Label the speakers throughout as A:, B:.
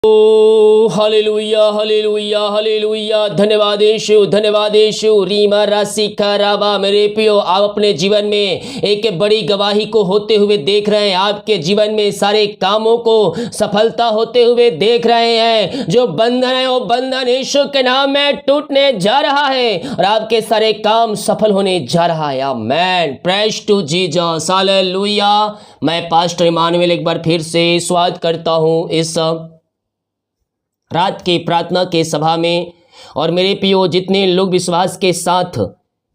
A: Hallelujah hallelujah hallelujah. धन्यवाद यीशु, धन्यवाद यीशु। रीमा रासिका राबा। मेरे प्रियो, आप अपने जीवन में एक बड़ी गवाही को होते हुए देख रहे हैं। आपके जीवन में सारे कामों को सफलता होते हुए देख रहे हैं। जो बंधन है वो बंधन यीशु के नाम में टूटने जा रहा है और आपके सारे काम सफल होने जा रहा है। Amen. Praise to Jesus. Hallelujah. मैं पास्टर इमानुएल एक बार फिर से स्वागत करता हूँ इस रात की प्रार्थना के सभा में। और मेरे प्रियो, जितने लोग विश्वास के साथ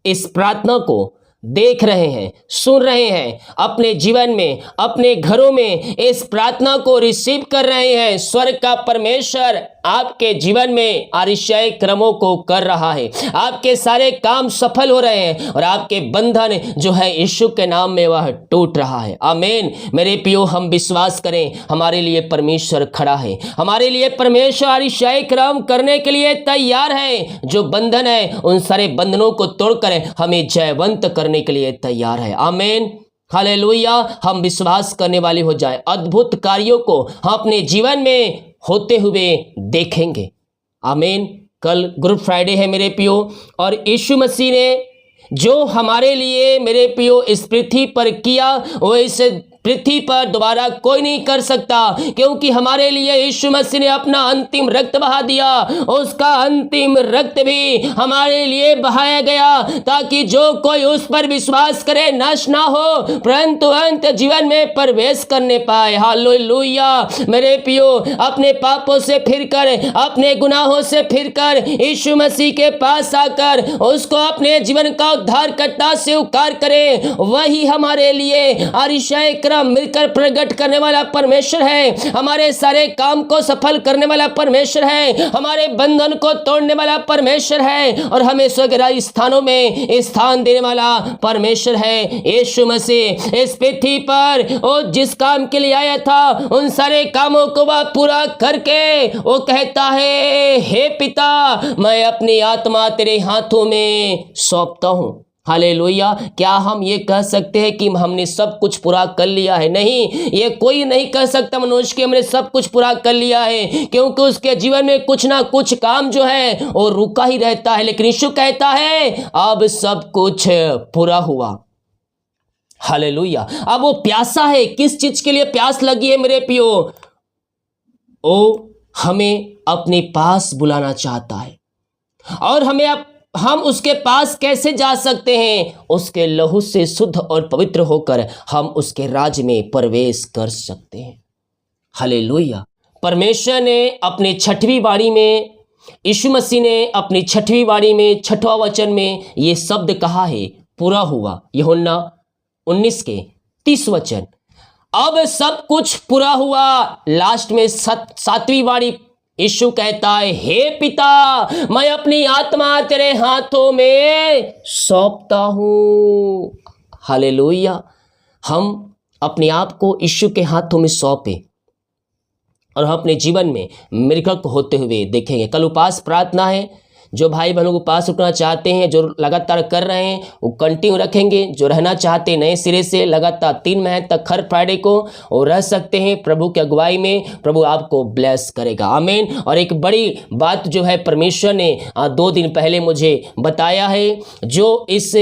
A: इस प्रार्थना को देख रहे हैं, सुन रहे हैं, अपने जीवन में, अपने घरों में इस प्रार्थना को रिसीव कर रहे हैं, स्वर्ग का परमेश्वर आपके जीवन में आश्चर्य क्रमों को कर रहा है। आपके सारे काम सफल हो रहे हैं और आपके बंधन जो है यीशु के नाम में वह टूट रहा है। आमीन। मेरे प्रियो, हम विश्वास करें, हमारे लिए परमेश्वर खड़ा है। हमारे लिए परमेश्वर आश्चर्य क्रम करने के लिए तैयार है। जो बंधन है उन सारे बंधनों को तोड़कर हमें जयवंत करने के लिए तैयार है। आमीन। हालेलुया। हम विश्वास करने वाले हो जाए, अद्भुत कार्यों को हम अपने जीवन में होते हुए देखेंगे। आमीन। कल गुड फ्राइडे है मेरे प्रियो, और यीशु मसीह ने जो हमारे लिए मेरे प्रियो इस पृथ्वी पर किया वो इस पृथ्वी पर दोबारा कोई नहीं कर सकता, क्योंकि हमारे लिए यीशु मसीह ने अपना अंतिम रक्त बहा दिया। उसका अंतिम रक्त भी हमारे लिए बहाया गया ताकि जो कोई उस पर विश्वास करे नष्ट ना हो, परंतु अंत जीवन में प्रवेश करने पाए। हालेलुया। मेरे प्रियो, अपने पापों से फिरकर, अपने गुनाहों से फिरकर यीशु मसीह के पास आकर उसको अपने जीवन का उद्धारकर्ता स्वीकार करें। वही हमारे लिए आश्चर्य मिलकर प्रकट करने वाला परमेश्वर है। हमारे सारे काम को सफल करने वाला परमेश्वर है। हमारे बंधन को तोड़ने वाला परमेश्वर है और हमें स्वर्गीय स्थानों में स्थान देने वाला परमेश्वर है। यीशु मसीह इस पृथ्वी पर वो जिस काम के लिए आया था उन सारे कामों को वह पूरा करके वो कहता है, हे पिता, मैं अपनी आत्मा तेरे हाथों में सौंपता हूं। हालेलुया। क्या हम ये कह सकते हैं कि हमने सब कुछ पूरा कर लिया है? नहीं, ये कोई नहीं कह सकता मनुष्य कि हमने सब कुछ पूरा कर लिया है, क्योंकि उसके जीवन में कुछ ना कुछ काम जो है वो रुका ही रहता है। लेकिन यीशु कहता है अब सब कुछ पूरा हुआ। हालेलुया। अब वो प्यासा है। किस चीज के लिए प्यास लगी है मेरे प्रियो? वो हमें अपने पास बुलाना चाहता है। और हम उसके पास कैसे जा सकते हैं? उसके लहू से शुद्ध और पवित्र होकर हम उसके राज में प्रवेश कर सकते हैं। हालेलुया। परमेश्वर ने अपने छठवीं वाणी में, यीशु मसीह ने अपनी छठवीं वाणी में 6वां वचन में ये शब्द कहा है, पूरा हुआ। यूहन्ना 19 के 30 वचन। अब सब कुछ पूरा हुआ। लास्ट में 7वीं वाणी यीशु कहता है, हे पिता, मैं अपनी आत्मा तेरे हाथों में सौंपता हूं। हालेलुया। हम अपने आप को यीशु के हाथों में सौंपे और हम अपने जीवन में मिरेकल होते हुए देखेंगे। कल उपास प्रार्थना है। जो भाई बहनों को उपास रुकना चाहते हैं, जो लगातार कर रहे हैं, वो कंटिन्यू रखेंगे। जो रहना चाहते हैं नए सिरे से लगातार 3 महीने तक हर फ्राइडे को वो रह सकते हैं। प्रभु की अगुवाई में प्रभु आपको ब्लेस करेगा। आमीन। और एक बड़ी बात जो है परमेश्वर ने 2 दिन पहले मुझे बताया है, जो इस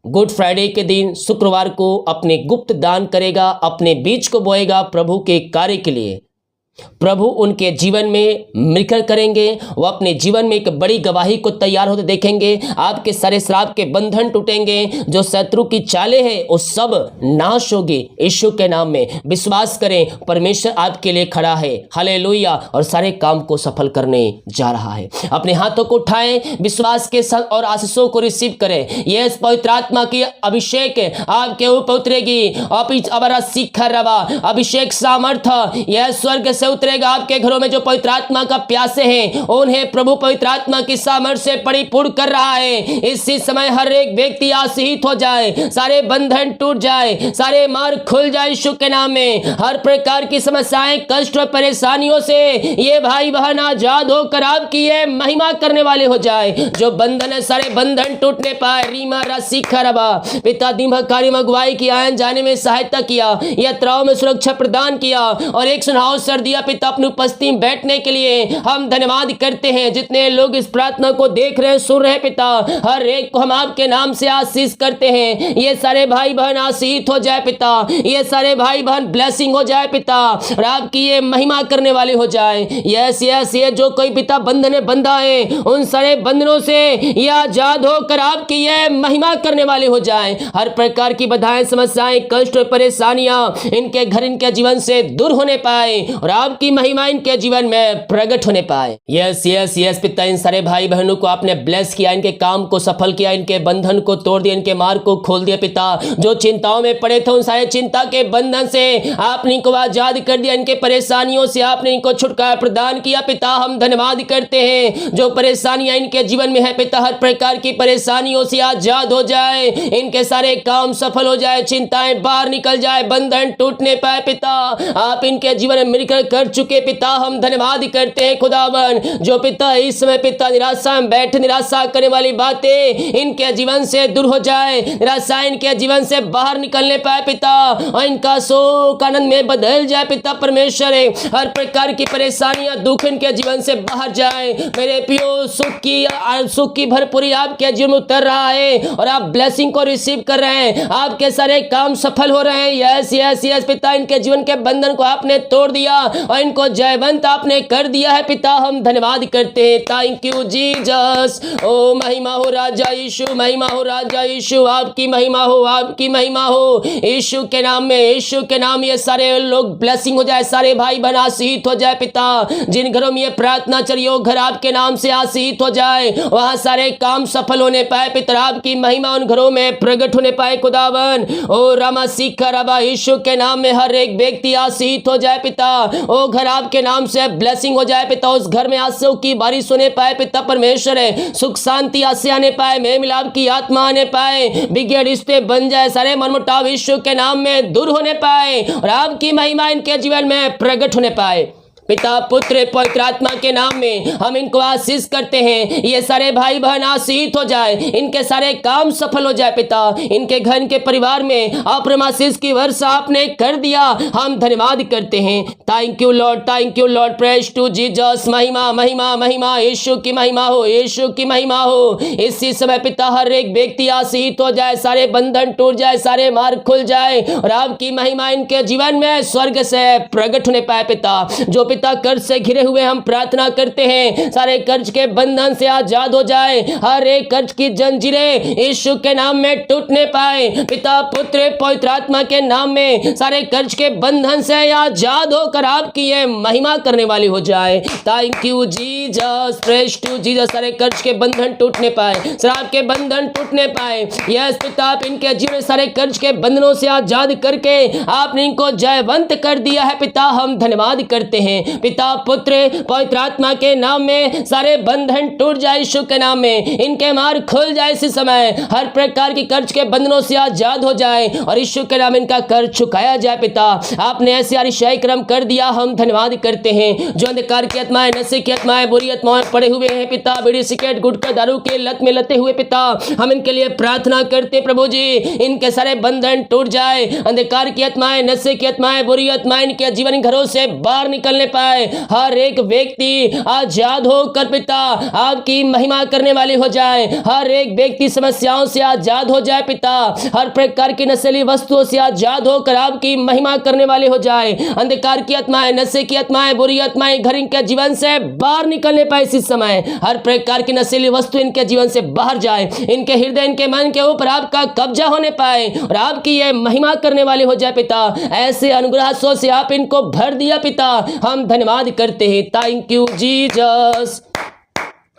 A: गुड फ्राइडे के दिन शुक्रवार को अपने गुप्त दान करेगा, अपने बीज को बोएगा प्रभु के कार्य के लिए, प्रभु उनके जीवन में मिरेकल करेंगे। वो अपने जीवन में एक बड़ी गवाही को तैयार होते देखेंगे। आपके सारे श्राप के बंधन टूटेंगे। जो शत्रु की चालें हैं वो सब नाश होगी। यीशु के नाम में विश्वास करें, परमेश्वर आपके लिए खड़ा है। हालेलुया। और सारे काम को सफल करने जा रहा है। अपने हाथों को उठाएं, विश्वास के साथ और आशीषों को रिसीव करें। यह पवित्र आत्मा की अभिषेक आपके ऊपर उतरेगी। अभिषेक सामर्थ्य यह स्वर्ग से उतरेगा। आपके घरों में जो पवित्र आत्मा का प्यासे हैं उन्हें प्रभु पवित्र आत्मा की सामर्थ्य से परिपूर्ण कर रहा है। इसी समय हर एक व्यक्ति आशीषित हो जाए, सारे बंधन टूट जाए, सारे मार्ग खुल जाए यीशु के नाम में। हर प्रकार की समस्याएं, कष्ट और परेशानियों से ये भाई बहन आजाद होकर आपकी ये महिमा करने वाले हो जाए। जो बंधन है सारे बंधन टूटने पाए। रीमा राशि खरबा पिता दिन कार्य में अगुवाई की, आयन जाने में सहायता किया, यात्राओं में सुरक्षा प्रदान किया और एक सुनाव सर दिया दिया पिता अपनी उपस्थिति में बैठने के लिए हम धन्यवाद करते हैं। जितने लोग इस प्रार्थना को देख रहे हैं, सुन रहे हैं पिता, हर एक को हम आपके नाम से आशीष करते हैं। ये सारे भाई बहन आशीष हो जाए पिता, ये सारे भाई बहन ब्लेसिंग हो जाए पिता, और आपकी ये महिमा करने वाले हो जाए। यस यस, ये जो कोई पिता बंधन में बंधा है, उन सारे बंधनों से ये आजाद होकर आपकी ये महिमा करने वाले हो जाए। हर प्रकार की बाधाएं, समस्याएं, कष्ट और परेशानियां इनके घर, इनके जीवन से दूर होने पाए, और आपकी महिमा इनके जीवन में प्रकट होने पाए। यस यस यस पिता, इन सारे भाई बहनों को आपने ब्लेस किया, इनके काम को सफल किया, इनके बंधन को तोड़ दिया, इनके मार्ग को खोल दिया पिता। जो चिंताओं में पड़े थे, उन सारे चिंता के बंधन से आपने इनको आजाद कर दिया, इनके परेशानियों से आपने इनको छुटकारा प्रदान किया पिता। हम धन्यवाद करते हैं। जो परेशानियां इनके जीवन में है पिता, हर प्रकार की परेशानियों से आजाद हो जाए, इनके सारे काम सफल हो जाए, चिंताएं बाहर निकल जाए, बंधन टूटने पाए पिता। आप इनके जीवन में मिलकर कर चुके पिता, हम धन्यवाद करते हैं खुदावन। जो पिता इस समय पिता निराशा में बैठे, निराशा करने वाली बातें इनके जीवन से दूर हो जाए, निराशा इनके जीवन से बाहर निकलने पाए पिता, और इनका शोक आनंद में बदल जाए पिता परमेश्वर। हर प्रकार की परेशानियां, दुख इनके जीवन से बाहर जाए। मेरे पियो, सुख की भरपूरी आपके जीवन में उतर रहा है, और आप ब्लेसिंग को रिसीव कर रहे हैं, आपके सारे काम सफल हो रहे हैं। यस यस यस पिता, इनके जीवन के बंधन को आपने तोड़ दिया और इनको जयवंत आपने कर दिया है पिता। हम धन्यवाद करते हैं। Thank you Jesus. ओ महिमा हो राजा यीशु, महिमा हो राजा यीशु, आपकी महिमा हो, आपकी महिमा हो यीशु के नाम में, यीशु के नाम। ये सारे लोग ब्लेसिंग हो जाए, सारे भाई बहन आशीष हो जाए पिता। जिन घरों में ये प्रार्थना चलिए, वो घर आपके नाम से आशीष हो जाए, वहां सारे काम सफल होने पाए पिता, आपकी महिमा उन घरों में प्रकट होने पाए खुदावन। ओ रामा सीखा रबा, यीशु के नाम में हर एक व्यक्ति आशीष हो जाए पिता। ओ घर आपके नाम से ब्लेसिंग हो जाए पिता, उस घर में आंसू की बारिश होने पाए पिता परमेश्वर है, सुख शांति आसे आने पाए, मेल मिलाप की आत्मा आने पाए, बिगड़े रिश्ते बन जाए, सारे मनमुटाव यीशु के नाम में दूर होने पाए, और आपकी महिमा इनके जीवन में प्रकट होने पाए। पिता, पुत्र, पवित्र आत्मा के नाम में हम इनको आशीष करते हैं। ये सारे भाई बहन आशीष हो जाए, इनके सारे काम सफल हो जाए पिता। इनके घर, इनके परिवार में अपने आशीष की वर्षा आपने कर दिया, हम धन्यवाद करते हैं। Thank you Lord, thank you Lord, praise to Jesus. महिमा महिमा महिमा, यीशु की महिमा हो, यीशु की महिमा हो। इसी समय पिता, हर एक व्यक्ति आशीष हो जाए, सारे बंधन टूट जाए, सारे मार्ग खुल जाए, और आपकी महिमा इनके जीवन में स्वर्ग से प्रकट होने पाए पिता। जो पिता कर्ज से घिरे हुए, हम प्रार्थना करते हैं, सारे कर्ज के बंधन से आजाद हो जाए, हर एक कर्ज की जंजीरें यीशु के नाम में टूटने पाए पिता, पुत्र, पवित्र आत्मा के नाम में सारे कर्ज के बंधन से आजाद होकर आपकी ये महिमा करने वाली हो जाए। Thank you Jesus, praise to Jesus. सारे कर्ज के बंधन टूटने पाए, शराब के बंधन टूटने पाए। यस पिता, आप इनके जीवन सारे कर्ज के बंधनों से आजाद करके आपने इनको जयवंत कर दिया है पिता। हम धन्यवाद करते हैं पिता, पुत्र, पवित्र आत्मा के नाम में सारे बंधन टूट जाए यीशु के नाम में, इनके मार्ग खुल जाए इसी समय, हर प्रकार की कर्ज के बंधनों से आजाद हो जाए, और यीशु के नाम इनका कर्ज चुकाया जाए पिता। आपने ऐसे अतिशय कर्म कर दिया, हम धन्यवाद करते हैं। जो अंधकार की आत्माएं, नशे की आत्माएं, बुरी आत्माएं पड़े हुए हैं पिता, बीड़ी सिगरेट गुटखा दारू के लत में लते हुए पिता, हम इनके लिए प्रार्थना करते प्रभु जी, इनके सारे बंधन टूट जाए। अंधकार की आत्माएं, नशे की आत्माएं, बुरी आत्माएं इनके जीवन घरों से बाहर निकलने पाए, हर एक व्यक्ति आजाद होकर पिता आपकी महिमा करने वाले हो जाए, हर एक व्यक्ति समस्याओं से आजाद हो जाए पिता, हर प्रकार की नशीली वस्तुओं से आजाद होकर आपकी महिमा करने वाले हो जाए। अंधकार की आत्माएं, नशे की आत्माएं, बुरी आत्माएं घर इनके जीवन से बाहर निकलने पाए इसी समय, हर प्रकार की नशीली वस्तु इनके जीवन से बाहर जाए, इनके हृदय, इनके मन के ऊपर आपका कब्जा होने पाए, और आपकी ये महिमा करने वाले हो जाए पिता। ऐसे अनुग्रह से आप इनको भर दिया पिता, हम धन्यवाद करते हैं। Thank you Jesus.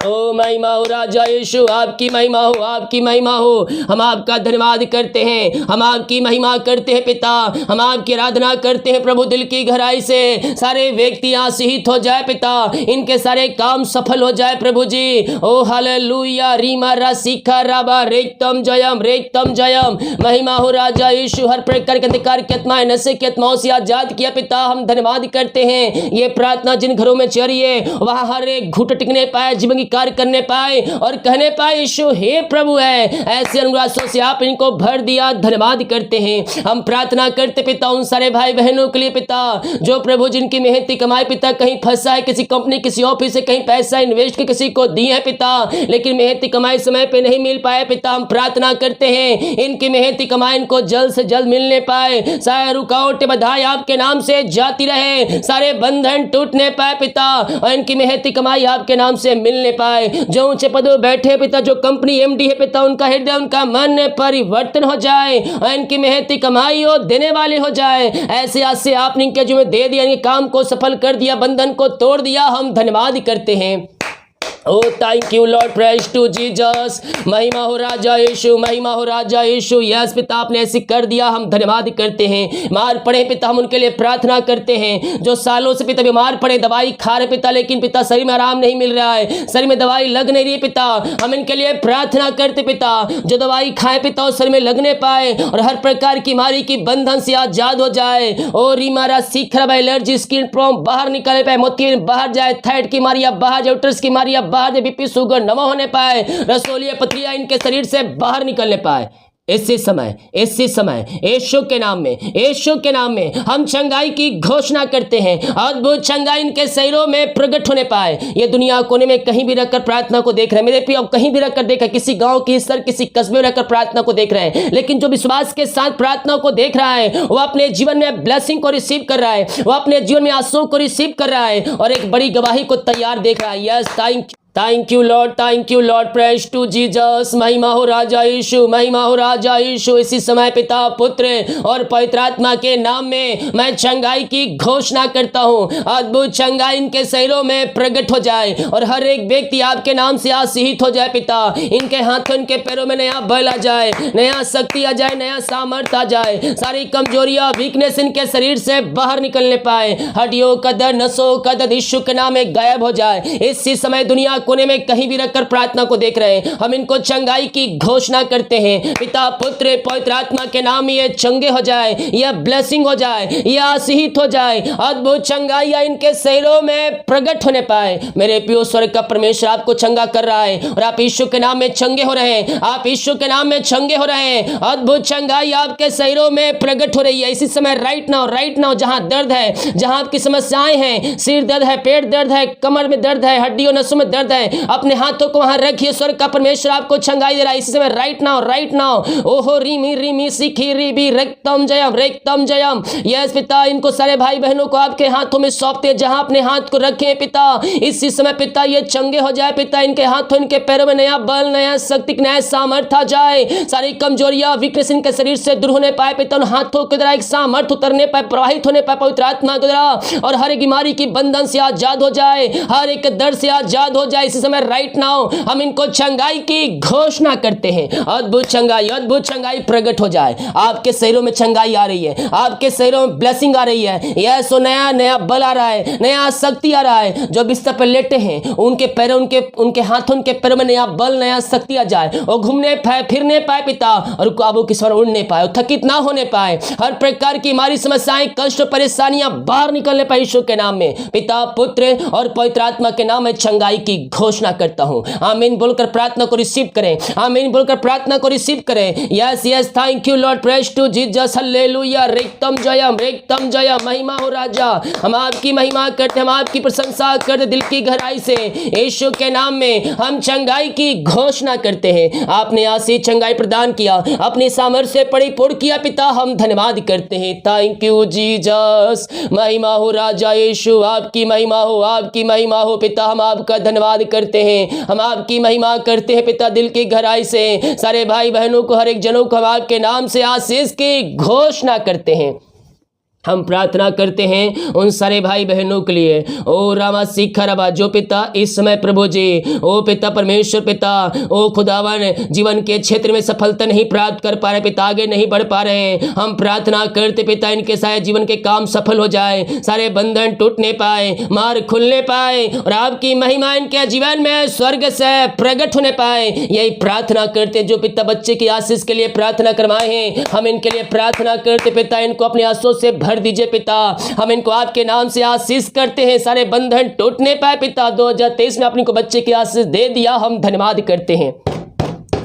A: ओ महिमा हो राजा यीशु, आपकी महिमा हो, आपकी महिमा हो। हम आपका धन्यवाद करते हैं, हम आपकी महिमा करते हैं पिता, हम आपकी आराधना करते हैं प्रभु। दिल की गहराई से सारे व्यक्ति आशीषित हो जाए पिता, इनके सारे काम सफल हो जाए प्रभु जी। ओ हालेलुया, रीमा रासिका राबा रेक्तम जयम, रेक्तम जयम। महिमा हो राजा यीशु। हर प्रकार के अंधकार की आत्माएं, नशे की आत्माओं से आजाद किया पिता, हम धन्यवाद करते हैं। ये प्रार्थना जिन घरों में चल रही है, वहां हर एक घुट टिकने पाए, जीवन की स्वीकार करने पाए और कहने पाए यीशु हे प्रभु है। ऐसे अनुग्रह से आप इनको भर दिया, धन्यवाद करते हैं। हम प्रार्थना करते पिता उन सारे भाई बहनों के लिए पिता, जो प्रभु जिनकी मेहनती कमाई पिता कहीं फंसा है, किसी कंपनी किसी ऑफिस से कहीं पैसा इन्वेस्ट किसी को दी है पिता, लेकिन मेहनती कमाई समय पे नहीं मिल पाए पिता। हम प्रार्थना करते हैं इनकी मेहनती कमाई इनको जल्द से जल्द मिलने पाए। सारे रुकावट बधाई आपके नाम से जाती रहे, सारे बंधन टूटने पाए पिता, और इनकी मेहनती कमाई आपके नाम से मिलने पाए। जो ऊंचे पदों पर बैठे पिता, जो कंपनी एमडी है पिता, उनका हृदय उनका मन परिवर्तन हो जाए और इनकी मेहनती कमाई हो देने वाले हो जाए। ऐसे आज से आपने इनके जो में दे दिया, इनके काम को सफल कर दिया, बंधन को तोड़ दिया। हम धन्यवाद करते हैं। Oh thank you Lord, praise to Jesus. महिमा हो राजा यीशु, महिमा हो राजा यीशु। यस पिता आपने ऐसे कर दिया, हम धन्यवाद करते हैं। बीमार पड़े पिता हम उनके लिए प्रार्थना करते हैं, जो सालों से पिता बीमार पड़े, दवाई खा रहे पिता, लेकिन पिता शरीर में आराम नहीं मिल रहा है, शरीर में दवाई लग नहीं रही पिता। हम इनके लिए प्रार्थना करते पिता, जो दवाई खाए पिता और शरीर में लगने पाए और हर प्रकार की बीमारी की बंधन से आजाद हो जाए। और रिमारा सीखर एलर्जी स्किन प्रॉब्लम बाहर निकल पाए, मोतियाबिंद बाहर जाए, थायराइड की बीमारियां बाहर जाए, उटरस की बीमारियां बाहर, बीपी शुगर नवा होने पाए, रसोलिया पथरियां इनके शरीर से बाहर निकलने पाए। इसी समय यीशु के नाम में, यीशु के नाम में हम चंगाई की घोषणा करते हैं। अद्भुत चंगाई इनके शरीरों में प्रकट होने पाए। ये दुनिया कोने में कहीं भी रखकर प्रार्थना को देख रहे हैं मेरे प्रिय, कहीं भी रखकर देखा, किसी गांव की सर किसी कस्बे में रखकर प्रार्थना को देख रहे हैं, लेकिन जो विश्वास के साथ प्रार्थना को देख रहा है वो अपने जीवन में ब्लेसिंग को रिसीव कर रहा है, वो अपने जीवन में आंसू को रिसीव कर रहा है और एक बड़ी गवाही को तैयार देख रहा है। Yes thank you Lord, praise to Jesus. महिमा हो राजा यीशु, महिमा हो राजा यीशु। इसी समय पिता पुत्र और पवित्र आत्मा के नाम में मैं चंगाई की घोषणा करता हूँ। अद्भुत चंगाई इनके शरीरों में प्रकट हो जाए और हर एक व्यक्ति आपके नाम से आशीषित हो जाए पिता। इनके हाथों इनके पैरों में नया बल आ जाए, नया शक्ति आ जाए, नया सामर्थ्य आ जाए। सारी कमजोरियां वीकनेस इनके शरीर से बाहर निकलने पाए। हड्डियों का दर्द, नसों का दर्द यीशु के नाम में गायब हो जाए। इसी समय दुनिया कोने में कहीं भी रखकर प्रार्थना को देख रहे हैं, हम इनको चंगाई की घोषणा करते हैं। पिता पुत्र पवित्र आत्मा के नाम में ये चंगे हो जाए, यह ब्लेसिंग हो जाए, यह आशीषित हो जाए। अद्भुत चंगाई इनके शरीरों में प्रकट होने पाए। मेरे प्रिय स्वर्ग का परमेश्वर आपको चंगा कर रहा है और आप यीशु के नाम में चंगे हो रहे हैं, आप यीशु के नाम में चंगे हो रहे हैं। अद्भुत चंगाई आपके शरीरों में प्रकट हो रही है इसी समय। राइट नाउ जहां दर्द है, जहां आपकी समस्याएं हैं, सिर दर्द है, पेट दर्द है, कमर में दर्द है, हड्डियों नसों में दर्द है, अपने हाथों को वहां रखिए। स्वर्ग का परमेश्वर आपको चंगाई दे रहा है इसी समय। राइट नाउ ओहो रिमी सिखी रिबी रक्तम जयम। यस पिता, इनको सारे भाई बहनों को आपके हाथों में सौंपते, जहां अपने हाथ को रखे पिता इसी समय पिता ये चंगे हो जाए पिता। इनके हाथों इनके पैरों में नया बल, नया शक्ति, नया सामर्थ्य आ जाए। सारी कमजोरियां वीकनेस इनके शरीर से दूर होने पाए पिता। उन हाथों के द्वारा एक सामर्थ्य उतरने पाए, प्रवाहित होने पाए पवित्र आत्मा के द्वारा, और हर एक बीमारी की बंधन से आजाद हो जाए, हर एक दर्द से आजाद हो जाए इसी समय। राइट नाउ हम इनको चंगाई की घोषणा करते हैं। अद्भुत चंगाई प्रकट हो जाए। आपके शरीरों में चंगाई आ रही है, आपके शरीरों में ब्लेसिंग आ रही है। यह सो नया बल आ रहा है, नया शक्ति आ रहा है। जो बिस्तर पर लेटे हैं उनके पैरों, उनके हाथों, उनके पैरों में नया बल, नया शक्ति आ जाए। वो घूमने पाए, फिरने पाए पिता, और काबू की स्वर उड़ने पाए, थकित ना होने पाए। हर प्रकार की हमारी समस्याएं, कष्ट, परेशानियां बाहर निकलने पाए यीशु के नाम में। पिता पुत्र और पवित्र आत्मा के नाम में चंगाई की घोषणा करता हूं। आमीन बोलकर प्रार्थना को रिसीव करें, आमीन बोलकर प्रार्थना को रिसीव करें। Yes thank you Lord, praise to Jesus, hallelujah. रेक्तम जयम। महिमा हो राजा, हम आपकी महिमा करते, हम आपकी प्रशंसा करते दिल की गहराई से। यीशु के नाम में हम चंगाई की घोषणा करते हैं। आपने आशीष चंगाई प्रदान किया, अपनी सामर्थ्य से परिपूर्ण किया पिता, हम धन्यवाद करते हैं। Thank you Jesus. महिमा हो राजा यीशु, आपकी महिमा हो पिता। हम आपका धन्यवाद करते हैं, हम आपकी महिमा करते हैं पिता दिल की गहराई से। सारे भाई बहनों को, हर एक जनों को हम आपके नाम से आशीष की घोषणा करते हैं। हम प्रार्थना करते हैं उन सारे भाई बहनों के लिए। ओ रामा सीखा रबा, जो पिता इस समय प्रभु जी, ओ पिता परमेश्वर पिता, ओ खुदावन, जीवन के क्षेत्र में सफलता नहीं प्राप्त कर पा रहे पिता, आगे नहीं बढ़ पा रहे हैं। हम प्रार्थना करते पिता इनके सारे जीवन के काम सफल हो जाए, सारे बंधन टूटने पाए, मार खुलने पाए, और आपकी महिमा इनके जीवन में स्वर्ग से प्रकट होने पाए। यही प्रार्थना करते जो पिता बच्चे की आशीष के लिए प्रार्थना करवाए हैं, हम इनके लिए प्रार्थना करते पिता, इनको अपने आंसुओं से भर भर दीजिए पिता। हम इनको आपके नाम से आशीष करते हैं, सारे बंधन टूटने पाए पिता। 2023 में आपने को बच्चे की आशीष दे दिया, हम धन्यवाद करते हैं।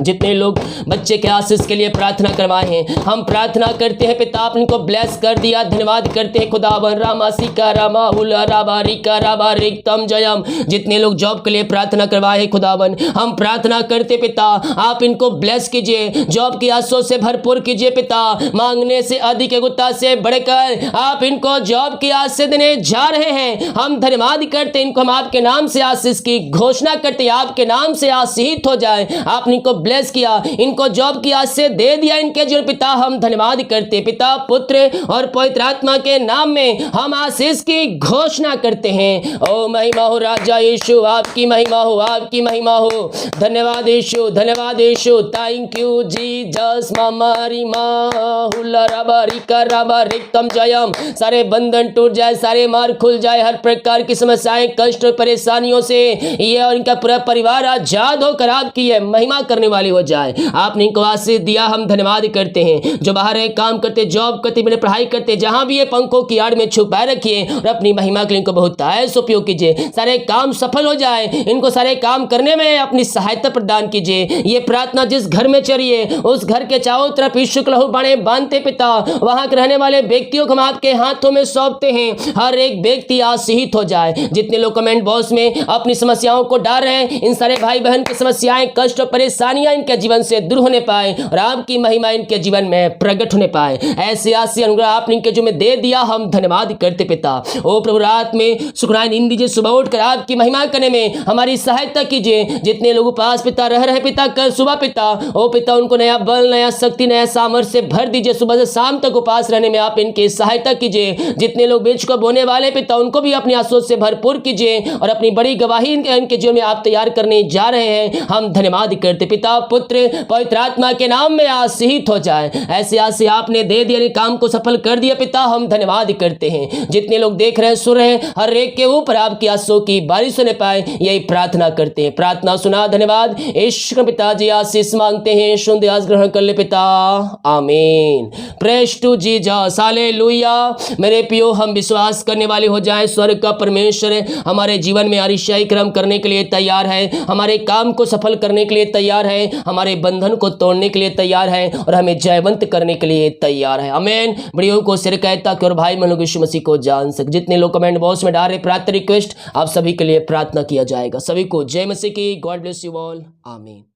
A: जितने लोग बच्चे के आशीष के लिए प्रार्थना करवाए हैं, हम प्रार्थना करते हैं पिता, आप इनको ब्लेस कर दिया, धन्यवाद करते हैं खुदावन। रामा सिका रामा उला राबा रिका राबा रिक्तम जयम। जितने लोग जॉब के लिए प्रार्थना करवाए हैं खुदावन, हम प्रार्थना करते पिता, आप इनको ब्लेस कीजिए, जॉब की आशीषों से भरपूर कीजिए पिता। मांगने से अधिक गुत्ता से बढ़कर आप इनको जॉब की आशीष देने जा रहे हैं, हम धन्यवाद करते हैं। इनको हम आपके नाम से आशीष की घोषणा करते हैं, आपके नाम से आशीषित हो जाए। आपने इनको ब्लेस किया, इनको जॉब की आशीष दे दिया इनके जीवन पिता, हम धन्यवाद करते पिता, पुत्र और पवित्र आत्मा के नाम में हम आशीष की घोषणा करते हैं। ओ महिमा हो राजा यीशु, आपकी महिमा हो, आपकी महिमा हो। धन्यवाद यीशु, धन्यवाद यीशु, thank you Jesus. मामारी माहुला rava Rica रबा रिक्तम जयम। सारे बंधन टूट जाए, सारे मार खुल जाए, हर प्रकार की समस्याएं, कष्ट और परेशानियों से ये और इनका पूरा परिवार आजाद होकर आपकी है महिमा करने वाली हो जाए। आपने इनको आशीष दिया, हम धन्यवाद करते हैं। जो बाहर है, काम करते, जॉब करते, मेरे पढ़ाई करते, जहां भी ये पंखों की आड़ में छुपाए रखिए और अपनी महिमा के लिए इनको बहुत ऐसा उपयोग कीजिए। सारे काम सफल हो जाए, इनको सारे काम करने में अपनी सहायता प्रदान कीजिए। ये प्रार्थना जिस घर में चलिए, उस घर के चारों तरफ यीशु के लहू बाणे बांधते पिता, वहां के रहने वाले व्यक्तियों को हम आपके हाथों में सौंपते हैं। हर एक व्यक्ति आशीषित हो जाए। जितने लोग कमेंट बॉक्स में अपनी समस्याओं को डाल रहे हैं, इन सारे भाई बहन की समस्याएं, कष्ट और परेशानियां इनके जीवन से दूर होने पाए और आपकी महिमा इनके जीवन में प्रकट होने पाए। ऐसे आशीष अनुग्रह आपने इनके जो में दे दिया, हम धन्यवाद करते पिता। ओ प्रभु, रात में शुक्राना नींद दीजिए, सुबह उठकर आपकी महिमा करने में हमारी सहायता कीजिए। जितने लोग उपास पिता रह रहे पिता, कल सुबह पिता, ओ पिता, उनको नया बल, नया शक्ति, नया सामर्थ्य से भर दीजिए। सुबह से शाम तक उपास रहने में आप इनकी सहायता कीजिए। जितने लोग बीज को बोने वाले पिता, उनको भी अपनी आशीष से भरपूर कीजिए और अपनी बड़ी गवाही इनके जीवन में आप तैयार करने जा रहे हैं, हम धन्यवाद करते पिता, पुत्र पवित्र आत्मा के नाम में आशीषित हो जाए। ऐसे आशीष आपने दे दिया, काम को सफल कर दिया पिता, हम धन्यवाद करते हैं। जितने लोग देख रहे हैं, सुन रहे हैं, हर एक के ऊपर आपकी आशीषों की बारिश होने पाए, यही प्रार्थना करते हैं। प्रार्थना सुना, धन्यवाद। ईश्वर पिताजी आशीष मांगते हैं, सुन आज ग्रहण कर ले पिता, आमीन। Praise to Jesus, hallelujah. मेरे पियो, हम विश्वास करने वाले हो जाए, स्वर्ग का परमेश्वर हमारे जीवन में अरिशाई क्रम करने के लिए तैयार है, हमारे काम को सफल करने के लिए तैयार है, हमारे बंधन को तोड़ने के लिए तैयार है और हमें जयवंत करने के लिए तैयार है। आमीन। वीडियो को शेयर करें ताकि और भाई लोग यीशु मसीह को जान सके। जितने लोग कमेंट बॉक्स में डाल रहे प्रार्थना रिक्वेस्ट, आप सभी के लिए प्रार्थना किया जाएगा। सभी को जय मसीह की। गॉड ब्लेस यू ऑल, आमीन।